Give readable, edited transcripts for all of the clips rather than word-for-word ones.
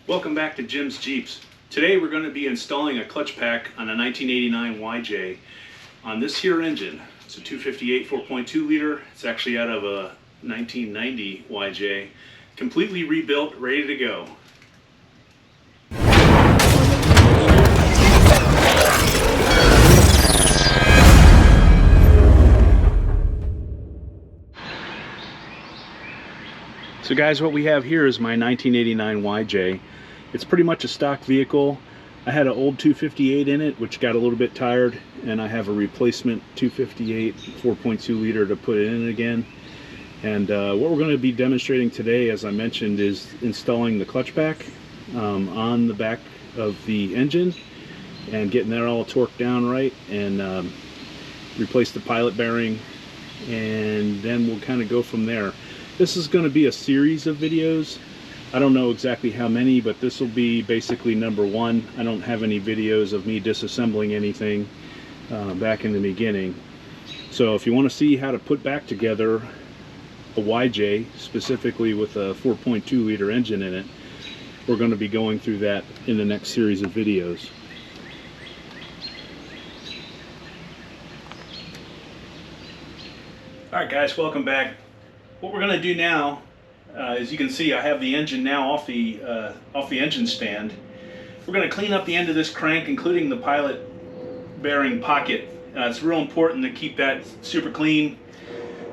Welcome back to Jim's Jeeps. Today we're going to be installing a clutch pack on a 1989 YJ on this here engine. It's a 258 4.2 liter. It's actually out of a 1990 YJ. Completely rebuilt, ready to go. So guys, what we have here is my 1989 YJ. It's pretty much a stock vehicle. I had an old 258 in it, which got a little bit tired, and I have a replacement 258 4.2 liter to put it in again. And what we're going to be demonstrating today, as I mentioned, is installing the clutch pack on the back of the engine and getting that all torqued down right, and replace the pilot bearing, and then we'll kind of go from there. This is going to be a series of videos. I don't know exactly how many, but this will be basically number one. I don't have any videos of me disassembling anything back in the beginning. So if you want to see how to put back together a YJ, specifically with a 4.2 liter engine in it, we're going to be going through that in the next series of videos. Alright guys, welcome back. What we're going to do now, as you can see, I have the engine now off the engine stand. We're going to clean up the end of this crank, including the pilot bearing pocket. It's real important to keep that super clean.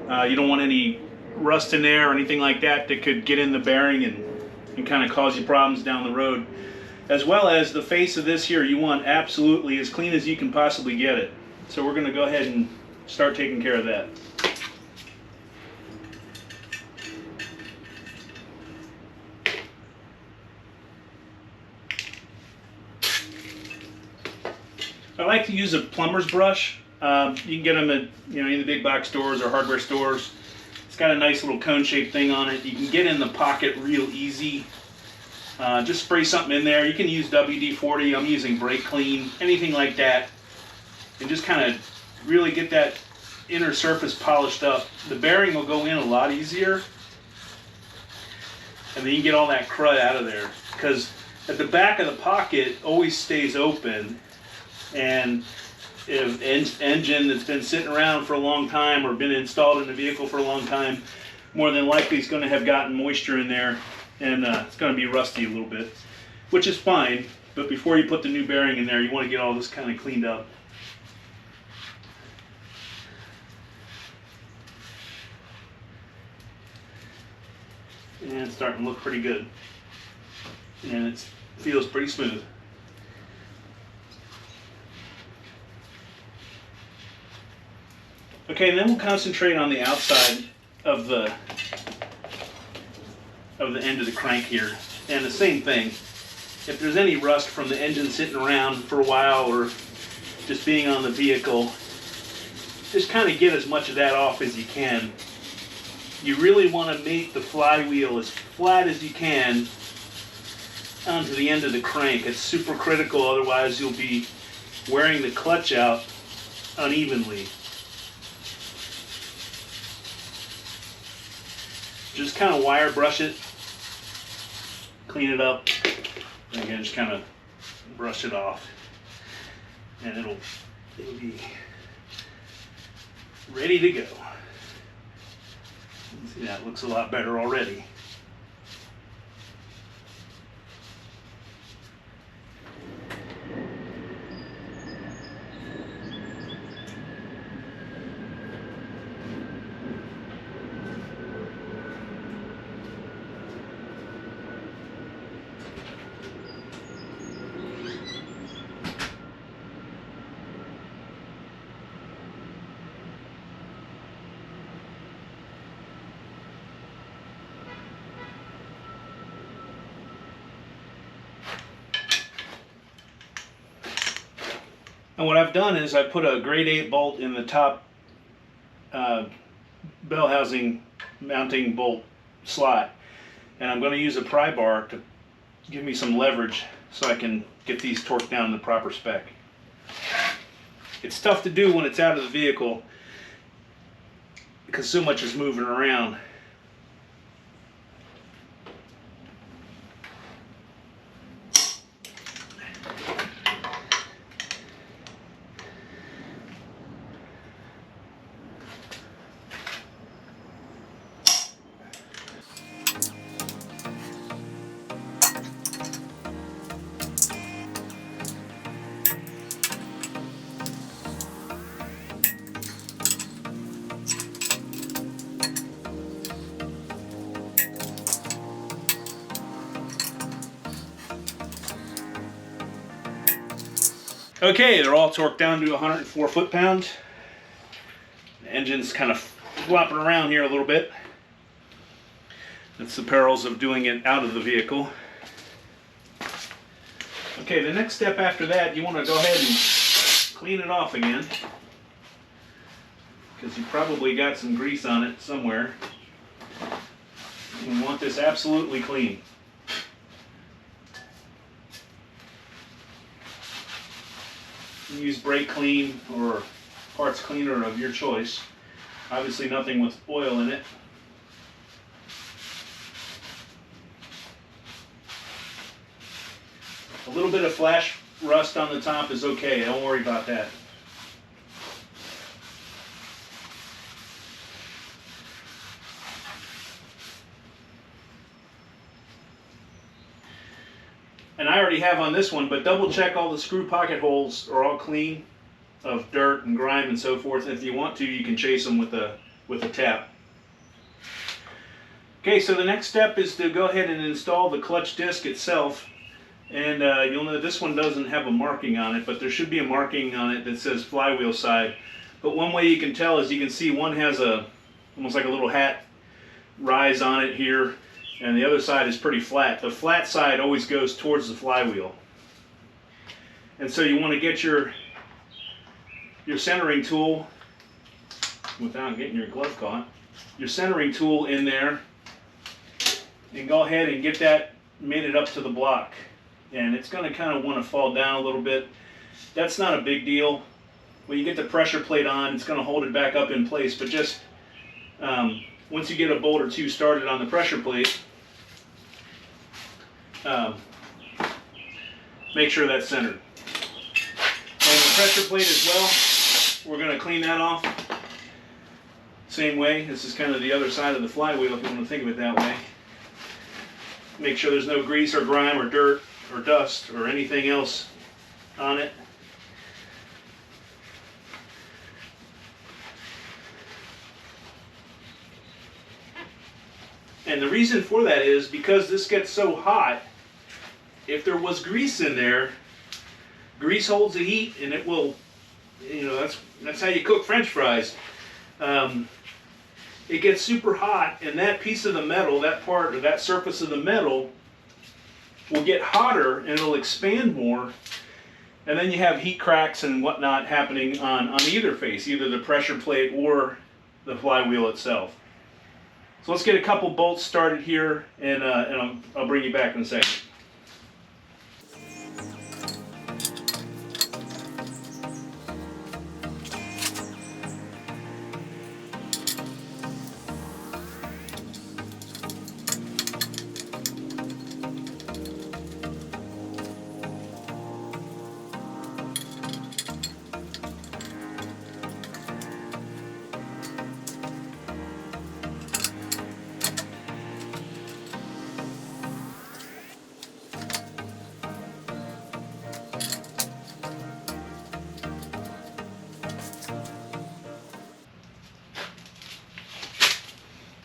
You don't want any rust in there or anything like that that could get in the bearing and kind of cause you problems down the road. As well as the face of this here, you want absolutely as clean as you can possibly get it. So we're going to go ahead and start taking care of that. I like to use a plumber's brush. You can get them at any of the big box stores or hardware stores. It's got a nice little cone-shaped thing on it. You can get in the pocket real easy. Just spray something in there. You can use WD-40. I'm using Brake Kleen, anything like that, and just kind of really get that inner surface polished up. The bearing will go in a lot easier, and then you get all that crud out of there, because at the back of the pocket always stays open. And if engine that's been sitting around for a long time or been installed in the vehicle for a long time, more than likely it's going to have gotten moisture in there, and it's going to be rusty a little bit, which is fine. But before you put the new bearing in there, you want to get all this kind of cleaned up. And it's starting to look pretty good, and it feels pretty smooth. Okay, and then we'll concentrate on the outside of the end of the crank here. And the same thing, if there's any rust from the engine sitting around for a while or just being on the vehicle, just kind of get as much of that off as you can. You really want to make the flywheel as flat as you can onto the end of the crank. It's super critical, otherwise you'll be wearing the clutch out unevenly. Just kind of wire brush it, clean it up, and again just kind of brush it off, and it'll be ready to go. See, that looks a lot better already. And what I've done is I put a grade 8 bolt in the top bell housing mounting bolt slot, and I'm going to use a pry bar to give me some leverage so I can get these torqued down to the proper spec. It's tough to do when it's out of the vehicle because so much is moving around. Okay, they're all torqued down to 104 foot-pounds. The engine's kind of flopping around here a little bit. That's the perils of doing it out of the vehicle. Okay, the next step after that, you want to go ahead and clean it off again, because you probably got some grease on it somewhere. You want this absolutely clean. Use brake clean or parts cleaner of your choice. Obviously nothing with oil in it. A little bit of flash rust on the top is okay, don't worry about that. And I already have on this one, but double check all the screw pocket holes are all clean of dirt and grime and so forth. If you want to, you can chase them with a tap. Okay, so the next step is to go ahead and install the clutch disc itself. And you'll know this one doesn't have a marking on it, but there should be a marking on it that says flywheel side. But one way you can tell is you can see one has almost like a little hat rise on it here, and the other side is pretty flat. The flat side always goes towards the flywheel. And so you want to get your centering tool, without getting your glove caught, your centering tool in there, and go ahead and get that mated up to the block. And it's going to kind of want to fall down a little bit. That's not a big deal. When you get the pressure plate on, it's going to hold it back up in place, but just once you get a bolt or two started on the pressure plate, make sure that's centered. And the pressure plate as well, we're going to clean that off. Same way, this is kind of the other side of the flywheel if you want to think of it that way. Make sure there's no grease or grime or dirt or dust or anything else on it. And the reason for that is because this gets so hot, if there was grease in there, grease holds the heat and it will, that's how you cook French fries. It gets super hot and that piece of the metal, that part or that surface of the metal will get hotter and it'll expand more. And then you have heat cracks and whatnot happening on either face, either the pressure plate or the flywheel itself. So let's get a couple bolts started here, and I'll bring you back in a second.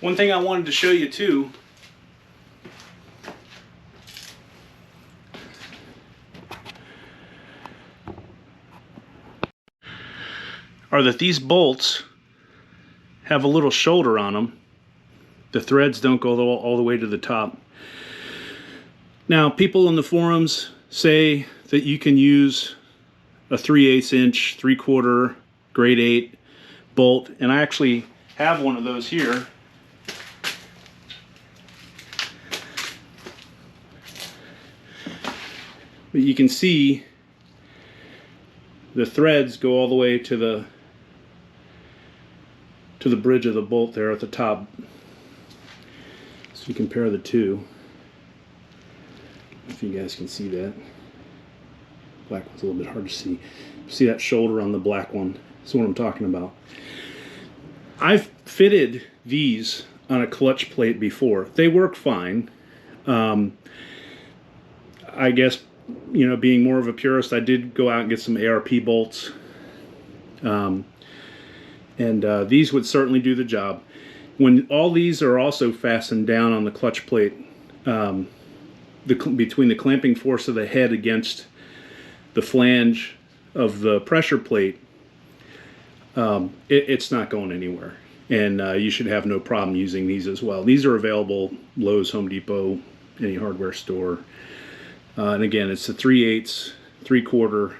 One thing I wanted to show you too are that these bolts have a little shoulder on them. The threads don't go all the way to the top. Now, people in the forums say that you can use a 3/8 inch, 3/4, grade 8 bolt, and I actually have one of those here. But you can see the threads go all the way to the bridge of the bolt there at the top. So you compare the two. If you guys can see that. Black one's a little bit hard to see. See that shoulder on the black one? That's what I'm talking about. I've fitted these on a clutch plate before. They work fine. I guess, being more of a purist, I did go out and get some ARP bolts. These would certainly do the job. When all these are also fastened down on the clutch plate, between the clamping force of the head against the flange of the pressure plate, it's not going anywhere. And you should have no problem using these as well. These are available Lowe's, Home Depot, any hardware store. And again, it's the 3/8, 3/4,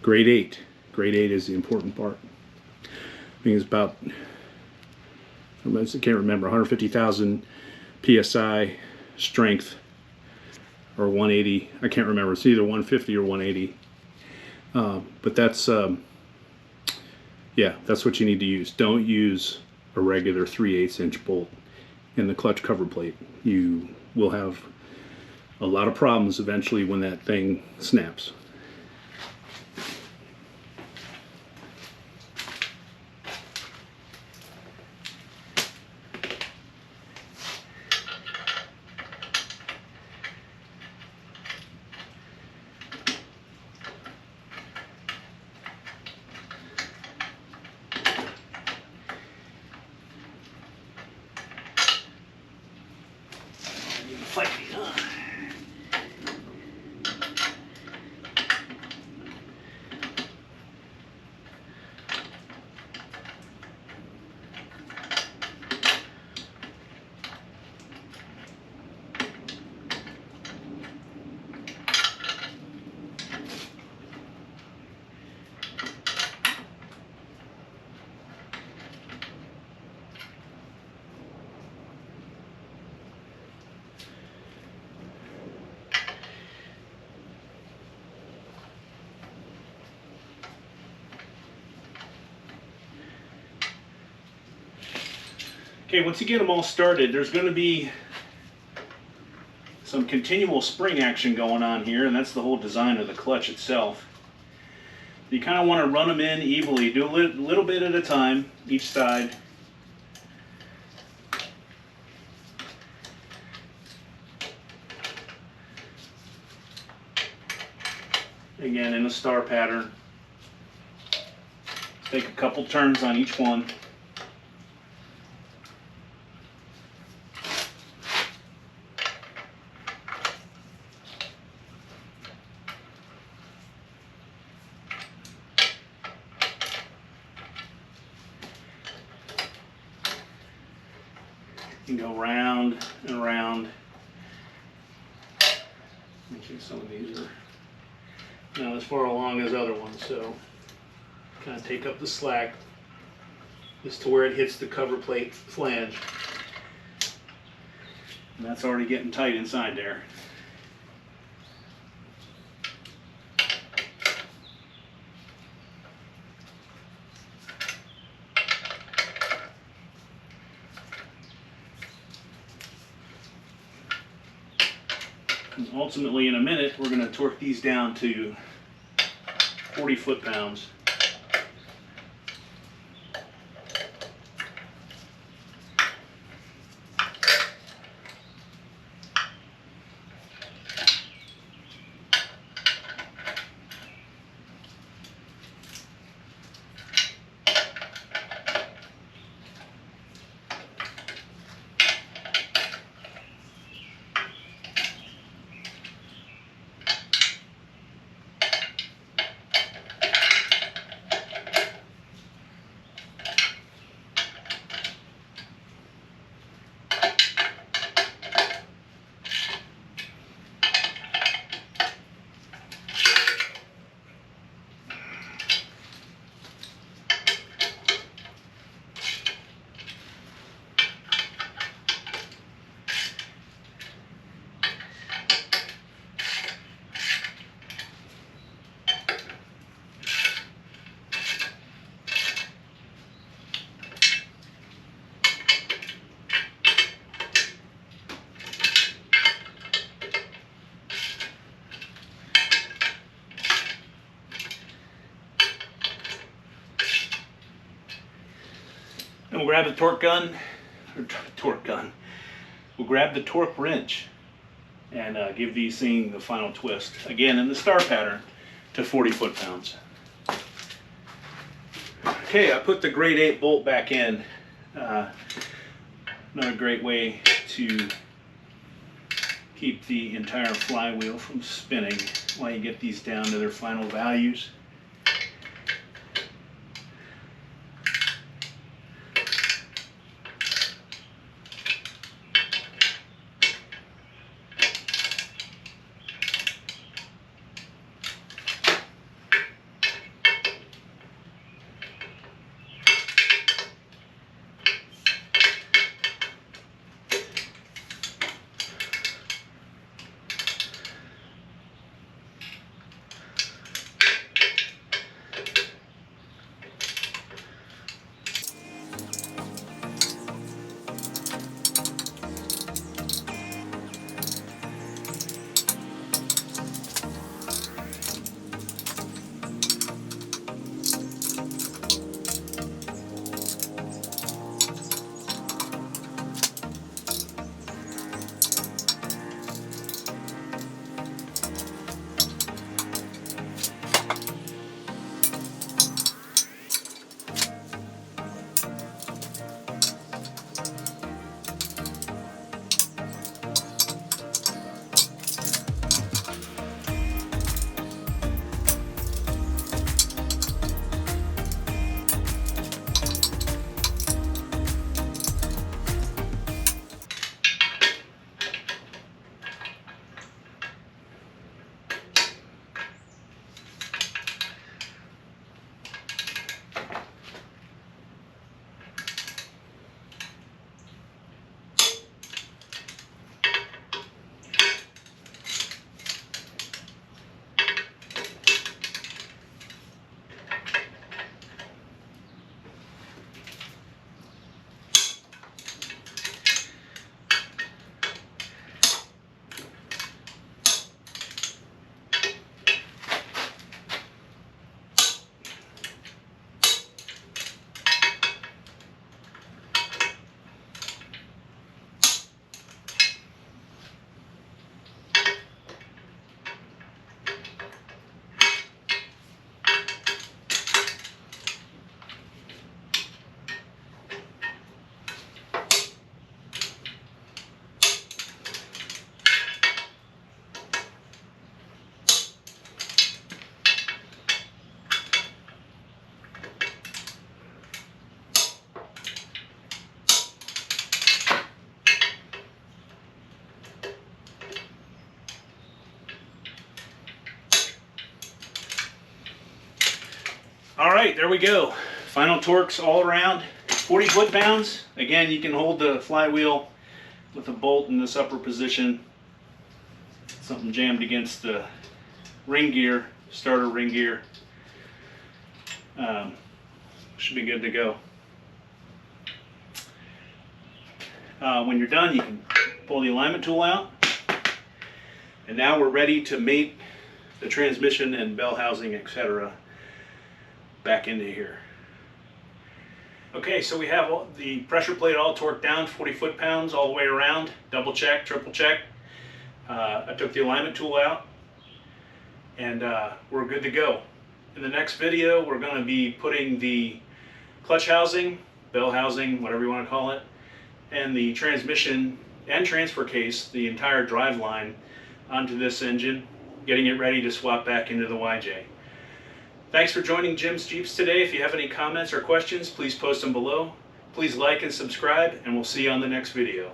grade 8. Grade 8 is the important part. I think it's about, I can't remember, 150,000 PSI strength, or 180. I can't remember. It's either 150 or 180. But that's, yeah, that's what you need to use. Don't use a regular 3/8 inch bolt in the clutch cover plate. You will have a lot of problems eventually when that thing snaps. Okay, once you get them all started, there's going to be some continual spring action going on here, and that's the whole design of the clutch itself. You kind of want to run them in evenly. Do a little bit at a time, each side. Again, in a star pattern. Take a couple turns on each one. You can go round and round. Actually, some of these are not as far along as other ones, so kind of take up the slack just to where it hits the cover plate flange. And that's already getting tight inside there. And ultimately, in a minute, we're going to torque these down to 40 foot-pounds. And we'll grab the torque gun, We'll grab the torque wrench and give these things the final twist. Again, in the star pattern to 40 foot-pounds. Okay, I put the grade 8 bolt back in. Another great way to keep the entire flywheel from spinning. while you get these down to their final values. All right, there we go. Final torques all around, 40 foot-pounds. Again, you can hold the flywheel with a bolt in this upper position. Something jammed against the ring gear, starter ring gear. Should be good to go. When you're done, you can pull the alignment tool out. And now we're ready to mate the transmission and bell housing, etc. back into here. Okay, so we have the pressure plate all torqued down, 40 foot-pounds all the way around. Double check, triple check. I took the alignment tool out, and we're good to go. In the next video, we're going to be putting the clutch housing, bell housing, whatever you want to call it, and the transmission and transfer case, the entire drive line, onto this engine, getting it ready to swap back into the YJ. Thanks for joining Jim's Jeeps today. If you have any comments or questions, please post them below. Please like and subscribe, and we'll see you on the next video.